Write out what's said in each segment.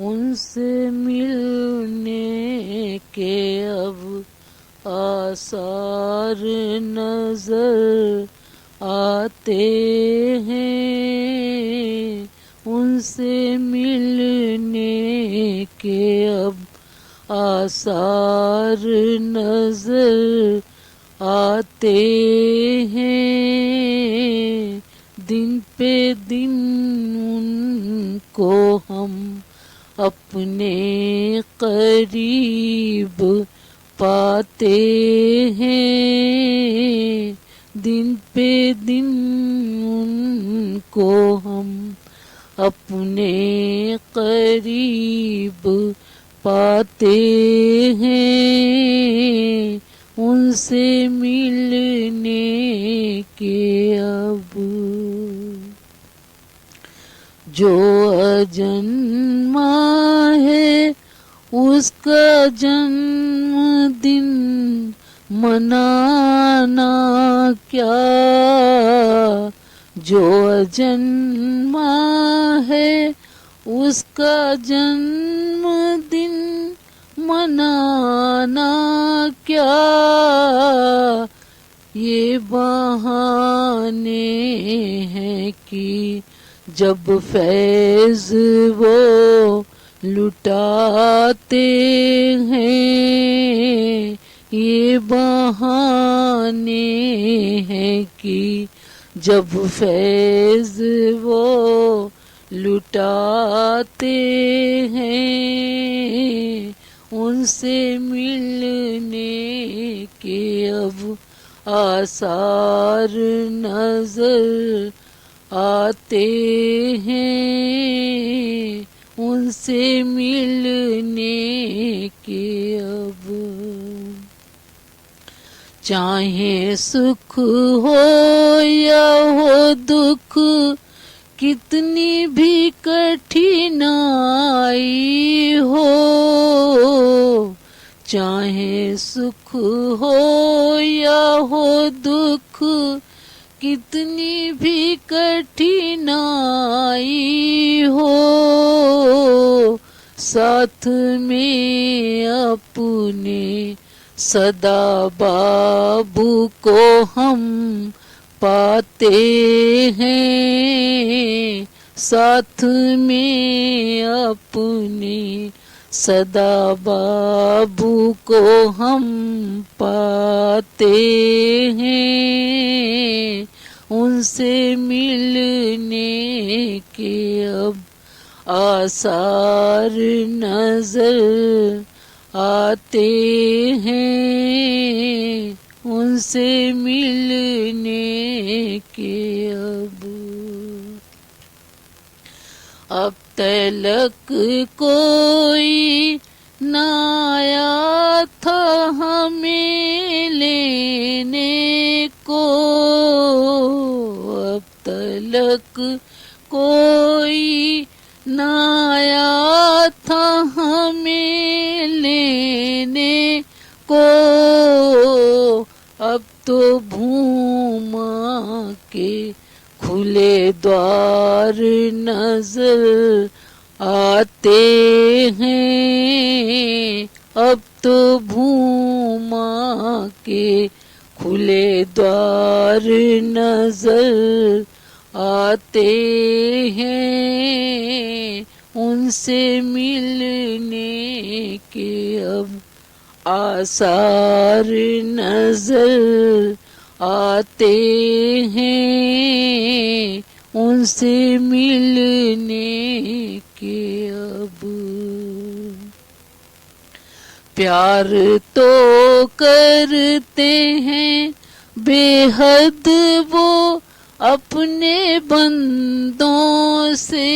ان سے ملنے کے اب آثار نظر آتے ہیں، ان سے ملنے کے اب آثار نظر آتے ہیں، دن پہ دن ان کو ہم اپنے قریب پاتے ہیں، دن پہ دن ان کو ہم اپنے قریب پاتے ہیں، ان سے ملنے کے اب جو اجنما ہے اس کا جنم دن منانا کیا، جو اجنما ہے اس کا جنم دن منانا کیا، یہ بہانے ہیں کہ جب فیض وہ لٹاتے ہیں، یہ بہانے ہیں کہ جب فیض وہ لٹاتے ہیں، ان سے ملنے کے اب آثار نظر آتے ہیں، ان سے ملنے کے اب چاہے سکھ ہو یا ہو دکھ، کتنی بھی کٹھنائی ہو، چاہے سکھ ہو یا ہو دکھ، کتنی بھی کٹھنائی ہو، ساتھ میں اپنے صدا بابو کو ہم پاتے ہیں، ساتھ میں اپنے صدا بابو کو ہم پاتے ہیں، ان سے ملنے کے اب آثار نظر آتے ہیں، ان سے ملنے کے اب تلک کوئی نہ آیا تھا ہمیں لینے کو، اب تلک کوئی نہ آیا تھا ہمیں لینے کو، اب تو بھوما کے کھلے دوار نظر آتے ہیں، اب تو بھوما کے کھلے دوار نظر آتے ہیں، ان سے ملنے کے اب آثار نظر آتے ہیں، ان سے ملنے کے اب پیار تو کرتے ہیں بے حد وہ اپنے بندوں سے،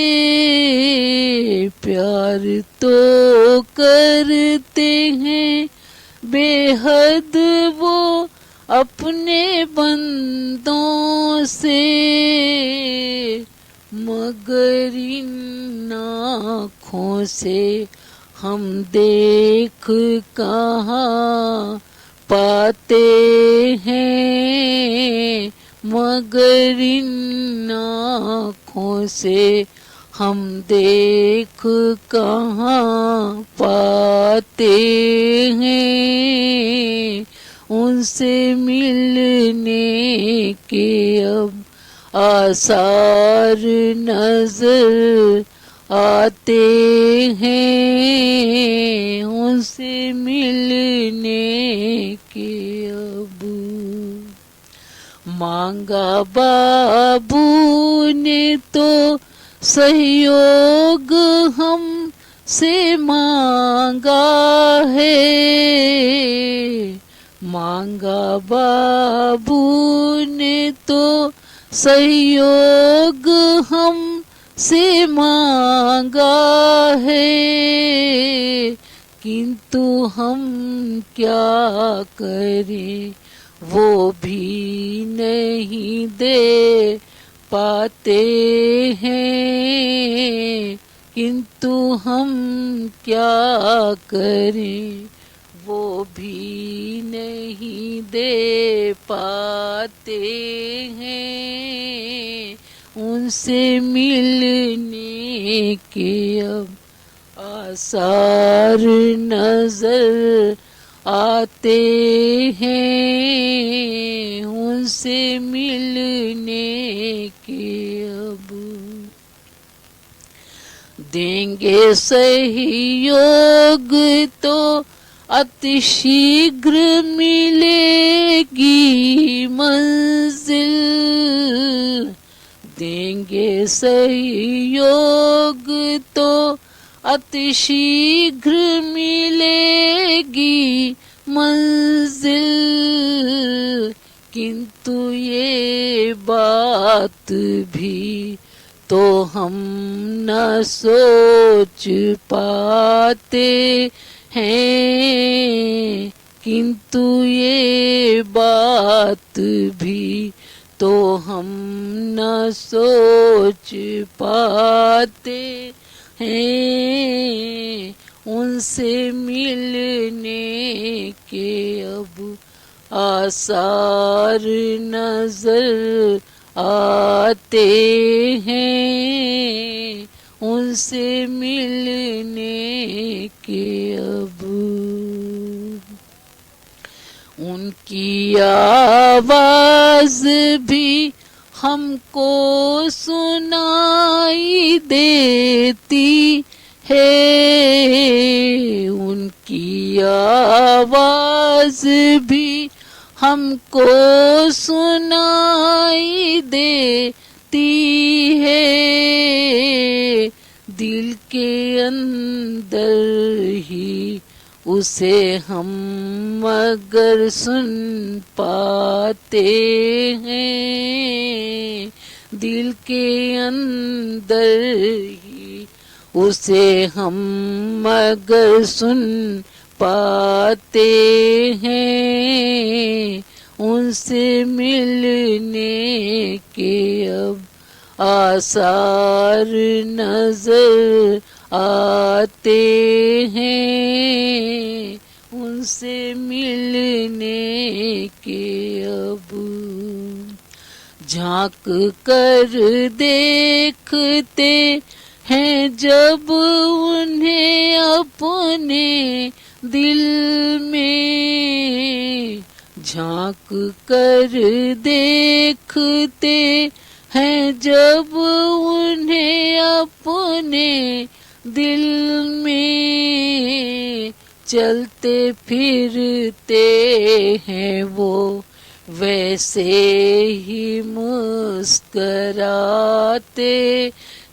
پیار تو کرتے ہیں بے حد وہ اپنے بندوں سے، مگر ان آنکھوں سے ہم دیکھ کہاں پاتے ہیں، مگر ان آنکھوں سے ہم دیکھ کہاں پاتے ہیں، ان سے ملنے کے اب آثار نظر آتے ہیں، ان سے ملنے کے اب مانگا بابو نے تو سہیوگ ہم سے مانگا ہے، مانگا بابو نے تو سہیوگ ہم سے مانگا ہے، کنتو ہم کیا کریں وہ بھی نہیں دے پاتے ہیں، کنتو ہم کیا کریں وہ بھی نہیں دے پاتے ہیں، ان سے ملنے کے اب آثار نظر آتے ہیں، ان سے ملنے کے اب دیں گے سہیوگ تو اتی شیگھر ملے گی منزل، دیں گے سہیوگ تو اتی شیگھر ملے گی منزل، کنتو یہ بات بھی تو ہم نہ سوچ پاتے ہیں، کنتو یہ بات بھی تو ہم نہ سوچ پاتے ہیں، ان سے ملنے کے اب آثار نظر آتے ہیں، ان سے ملنے کے اب ان کی آواز بھی ہم کو سنائی دیتی ہے، ان کی آواز بھی ہم کو سنائی دیتی ہے، دل کے اندر ہی اسے ہم مگر سن پاتے ہیں، دل کے اندر ہی اسے ہم مگر سن پاتے ہیں، ان سے ملنے کے اب آثار نظر آتے ہیں، ان سے ملنے کے اب جھانک کر دیکھتے ہیں جب انہیں اپنے دل میں، جھانک کر دیکھتے ہیں جب انہیں اپنے دل میں، چلتے پھرتے ہیں وہ ویسے ہی مسکراتے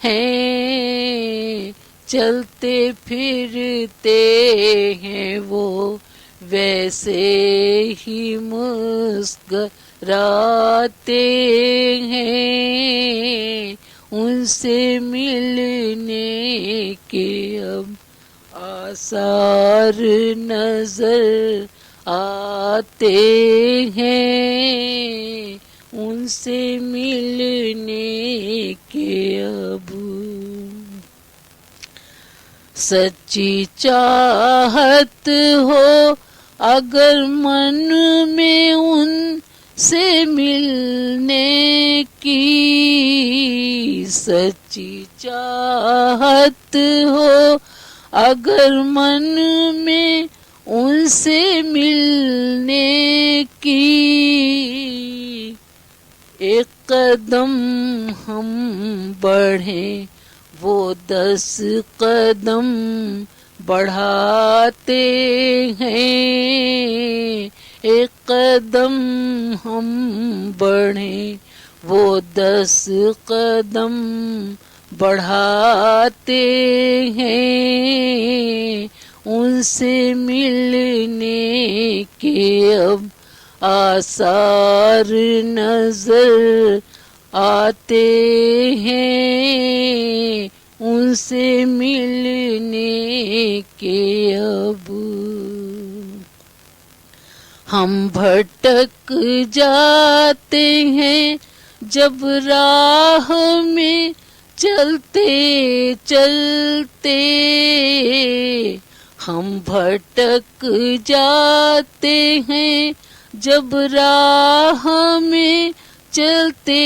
ہیں، چلتے پھرتے ہیں وہ ویسے ہی مسکراتے ہیں، ان سے ملنے کے اب آثار نظر آتے ہیں، ان سے ملنے کے اب سچی چاہت ہو اگر من میں ان سے ملنے کی، سچی سچی چاہت ہو اگر من میں ان سے ملنے کی، ایک قدم ہم بڑھیں وہ 10 قدم بڑھاتے ہیں، ایک قدم ہم بڑھیں وہ 10 قدم بڑھاتے ہیں، ان سے ملنے کے اب آثار نظر آتے ہیں، ان سے ملنے کے اب ہم بھٹک جاتے ہیں جب راہ میں چلتے چلتے، ہم بھٹک جاتے ہیں جب راہ میں چلتے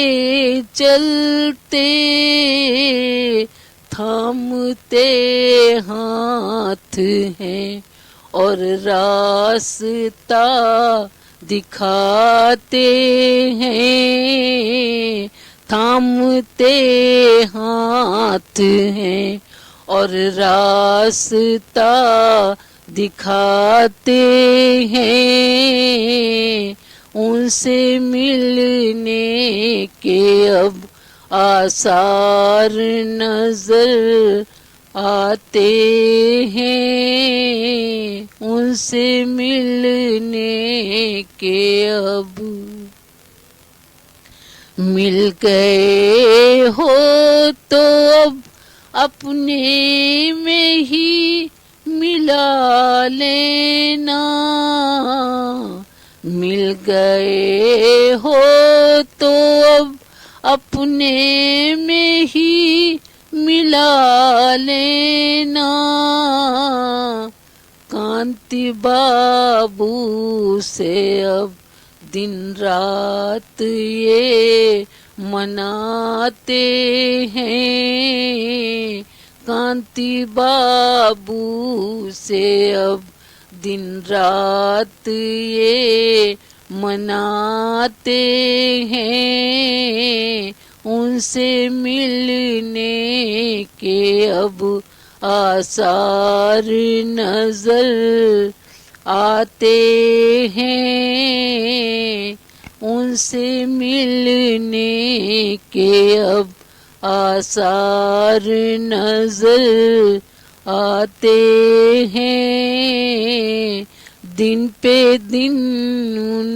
چلتے، تھامتے ہاتھ ہیں اور راستہ دکھاتے ہیں، تھامتے ہاتھ ہیں اور راستہ دکھاتے ہیں، ان سے ملنے کے اب آثار نظر آتے ہیں، ان سے ملنے کے اب مل گئے ہو تو اب اپنے میں ہی ملا لینا، مل گئے ہو تو اب اپنے میں ہی ملا لینا، کانتی بابو سے اب دن رات یہ مناتے ہیں، کانتی بابو سے اب دن رات یہ مناتے ہیں، ان سے ملنے کے اب آثار نظر آتے ہیں، ان سے ملنے کے اب آثار نظر آتے ہیں، دن پہ دن ان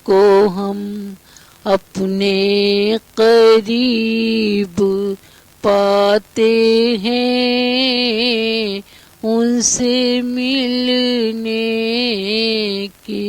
کو ہم اپنے قریب پاتے ہیں، ان سے ملنے کے